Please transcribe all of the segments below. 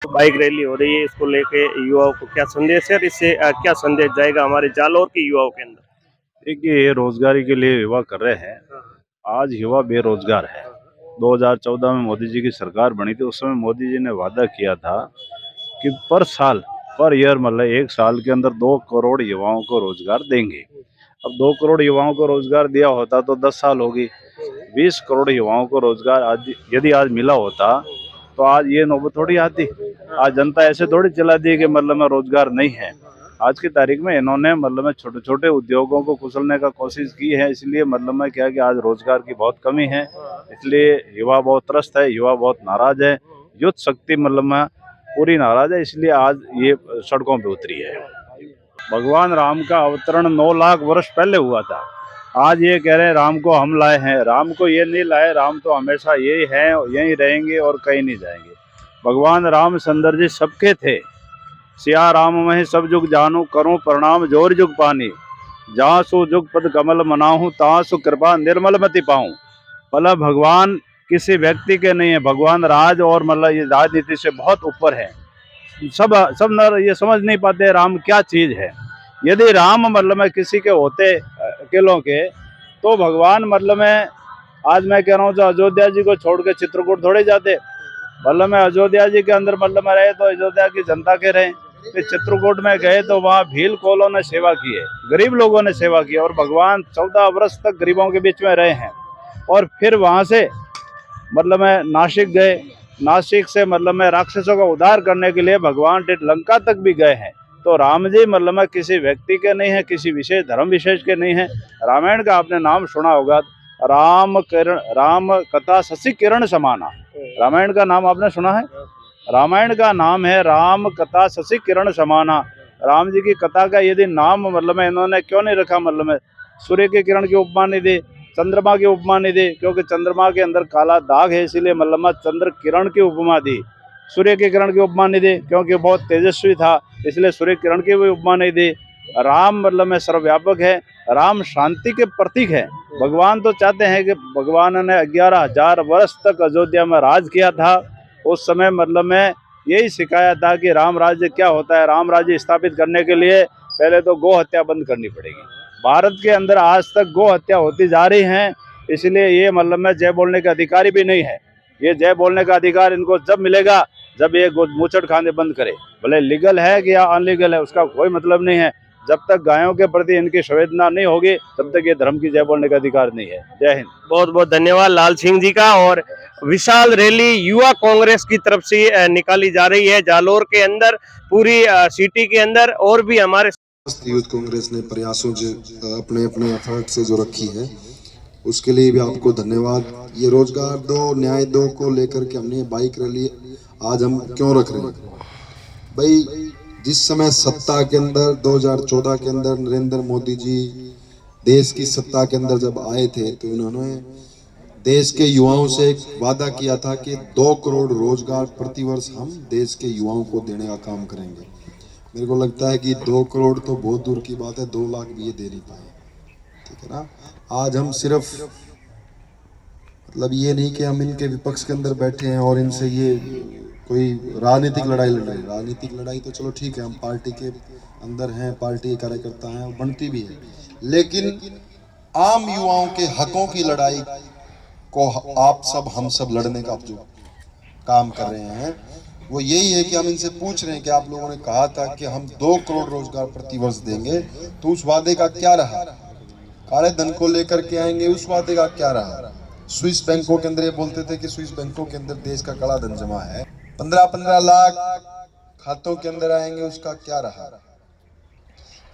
Bike rally हो रही है, इसको लेके युवाओं को क्या संदेश है और इससे क्या संदेश जाएगा हमारे जालौर के युवाओं के अंदर? देखिए, ये रोजगारी के लिए युवा कर रहे हैं। आज युवा बेरोजगार है। 2014 में मोदी जी की सरकार बनी थी। उस समय मोदी जी ने वादा किया था कि पर साल, पर ईयर, मतलब एक साल के अंदर 2 करोड़ युवाओं को रोजगार देंगे। अब 2 करोड़ युवाओं को रोजगार दिया होता तो 10 साल होगी। 20 करोड़ युवाओं को रोजगार आज यदि आज मिला होता तो आज ये नौबत थोड़ी आती। आज जनता ऐसे थोड़ी चला दी कि मतलब में रोजगार नहीं है। आज की तारीख में इन्होंने मतलब में छोटे छोटे उद्योगों को कुचलने का कोशिश की है। इसलिए मतलब में क्या कि आज रोजगार की बहुत कमी है। इसलिए युवा बहुत त्रस्त है, युवा बहुत नाराज है। युद्ध शक्ति मतलब में पूरी नाराज है। इसलिए आज ये सड़कों पे उतरी है। भगवान राम का अवतरण 9 लाख वर्ष पहले हुआ था। आज ये कह रहे हैं राम को हम लाए हैं। राम को ये नहीं लाए, राम तो हमेशा यही हैं, यहीं रहेंगे और कहीं नहीं जाएंगे। भगवान राम सुंदर जी सबके थे। सिया राम महि सब जुग जानू, करूं प्रणाम जोर जुग पानी। जहाँ सु जुग पद कमल मनाहूं, तहाँ सु कृपा निर्मल मति पाऊं। मतलब भगवान किसी व्यक्ति के नहीं है। भगवान राज और मतलब ये राजनीति से बहुत ऊपर है। सब सब नर ये समझ नहीं पाते राम क्या चीज है। यदि राम मतलब में किसी के होते अकेलों के, तो भगवान मतलब में आज मैं कह रहा हूँ जो अयोध्या जी को छोड़ के चित्रकूट थोड़े जाते। मतलब में अयोध्या जी के अंदर मतलब में रहे तो अयोध्या की जनता के रहे। फिर चित्रकूट में गए तो वहाँ भील कोलों ने सेवा की है, गरीब लोगों ने सेवा की, और भगवान 14 वर्ष तक गरीबों के बीच में रहे हैं। और फिर वहाँ से मतलब मैं नासिक गए। नासिक से मतलब मैं राक्षसों का उद्धार करने के लिए भगवान लंका तक भी गए हैं। तो राम जी मतलब मैं किसी व्यक्ति के नहीं है, किसी विशेष धर्म विशेष के नहीं है। रामायण का आपने नाम सुना होगा, राम किरण, राम कथा शशि किरण समाना। रामायण का नाम आपने सुना है? रामायण का नाम है राम कथा शशि किरण समाना। राम जी की कथा का यदि नाम मतलब में इन्होंने क्यों नहीं रखा, मतलब में सूर्य की किरण की उपमा नहीं दी, चंद्रमा की उपमा नहीं दी, क्योंकि चंद्रमा के अंदर काला दाग है, इसीलिए मतलब में चंद्र किरण की उपमा दी। सूर्य की किरण की उपमा नहीं दी क्योंकि बहुत तेजस्वी था, इसलिए सूर्य किरण की भी उपमा नहीं दी। राम मतलब में सर्वव्यापक है। राम शांति के प्रतीक है। भगवान तो चाहते हैं कि भगवान ने 11,000 वर्ष तक अयोध्या में राज किया था। उस समय मतलब में यही सिखाया था कि राम राज्य क्या होता है। राम राज्य स्थापित करने के लिए पहले तो गौ हत्या बंद करनी पड़ेगी। भारत के अंदर आज तक गौ हत्या होती जा रही है। इसलिए ये मतलब में जय बोलने का अधिकारी भी नहीं है। ये जय बोलने का अधिकार इनको जब मिलेगा जब ये मुचड़ खाने बंद करे। भले लीगल है कि या अनलीगल है, उसका कोई मतलब नहीं है। जब तक गायों के प्रति इनकी संवेदना नहीं होगी तब तक ये धर्म की जय बोलने का अधिकार नहीं है। जय हिंद। बहुत बहुत धन्यवाद लाल सिंह जी का। और विशाल रैली युवा कांग्रेस की तरफ से निकाली जा रही है जालोर के अंदर, पूरी सिटी के अंदर। और भी हमारे यूथ कांग्रेस ने प्रयासों से अपने अपने एफर्ट से जो रखी है, उसके लिए भी आपको धन्यवाद। ये रोजगार दो न्याय दो को लेकर के हमने बाइक रैली आज हम क्यों रख रहे हैं भाई? जिस समय सत्ता के अंदर 2014 के अंदर नरेंद्र मोदी जी देश की सत्ता के अंदर जब आए थे, तो उन्होंने देश के युवाओं से एक वादा किया था कि 2 करोड़ रोजगार प्रतिवर्ष हम देश के युवाओं को देने का काम करेंगे। मेरे को लगता है कि 2 करोड़ तो बहुत दूर की बात है, 2 लाख भी ये दे नहीं पाए। ठीक है ना? आज हम सिर्फ मतलब ये नहीं कि हम इनके विपक्ष के अंदर बैठे हैं और इनसे ये कोई राजनीतिक लड़ाई लड़ रहे हैं। राजनीतिक लड़ाई तो चलो ठीक है, हम पार्टी के अंदर हैं, पार्टी के कार्यकर्ता हैं, बनती भी है, लेकिन आम युवाओं के हकों की लड़ाई को आप सब हम सब लड़ने का जो काम कर रहे हैं वो यही है कि हम इनसे पूछ रहे हैं कि आप लोगों ने कहा था कि हम 2 करोड़ रोजगार प्रतिवर्ष देंगे, तो उस वादे का क्या रहा? काले धन को लेकर के आएंगे, उस वादे का क्या रहा? स्विस बैंकों के अंदर ये बोलते थे कि स्विस बैंकों के अंदर देश का काला धन जमा है, 15-15 लाख खातों के अंदर आएंगे, उसका क्या रहा?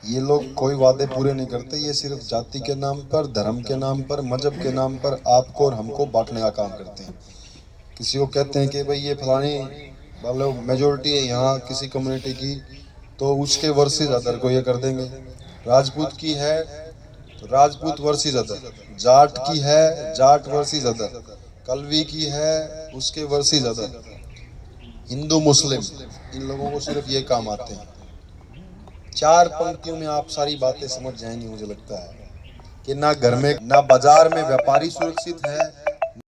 ये लोग कोई वादे पूरे नहीं करते। ये सिर्फ जाति के नाम पर, धर्म के नाम पर, मजहब के नाम पर आपको और हमको बांटने का काम करते हैं। किसी को कहते हैं कि भाई ये फलानी मतलब मेजोरिटी है यहाँ किसी कम्युनिटी की, तो उसके वर्सेस अदर को ये कर देंगे। राजपूत की है तो राजपूत वर्सेस अदर, जाट की है जाट वर्सेस अदर, कलवी की है उसके वर्सेस अदर, हिंदू मुस्लिम, इन लोगों को सिर्फ ये काम आते हैं। 4 पंक्तियों में आप सारी बातें समझ जाएंगे। मुझे लगता है कि ना घर में ना बाजार में व्यापारी सुरक्षित है,